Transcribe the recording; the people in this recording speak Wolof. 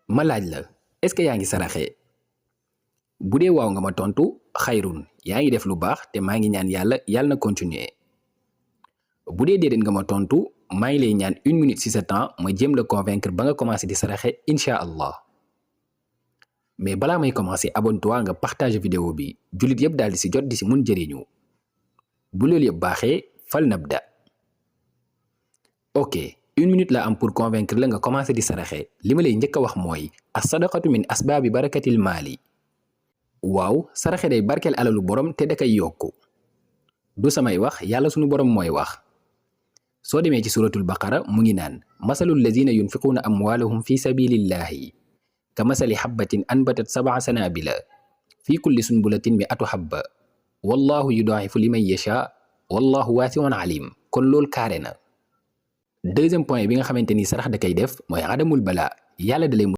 ma laaj la est-ce que yaa ngi saraxe bu dee waaw nga ma tontu xayrun yaa ngi def lu baax te maa ngi ñaan yàlla na continuer bu dee déedéet nga ma tontu maa ngi lay ñaan 1 minute ci sa temps ma jéem la convaincre ba nga commencé di saraxe incha allah mais balaa may commencé abonne-toi nga partage vidéo bi jullit yëpp daal di ci jot di ci mun jëriñu bu loolu yëpp baaxee fal nabda ok 1 minute la am pour convaincre la nga commencé di saraxe li ma lay njëkk a wax mooy as-sadaqatu min asbaabi barakatil maali waaw saraxe day barkeel alalu borom te da kay yokku du samay wax yàlla sunu borom mooy wax soo demee ci suratul baqara mu ngi naan masalul lazina yunfiquuna amwaalahum fi sabilillahi ka masali xabbatin anbatat 7 sanabila fi kulli sunbulatin mi'atu habba wallahu yudaa'ifu liman yasha wallahu waasi'un alim kon loolu kaare na deuxième point bi nga xamante ni sarax da kay def mooy adamul bala yàlla da lay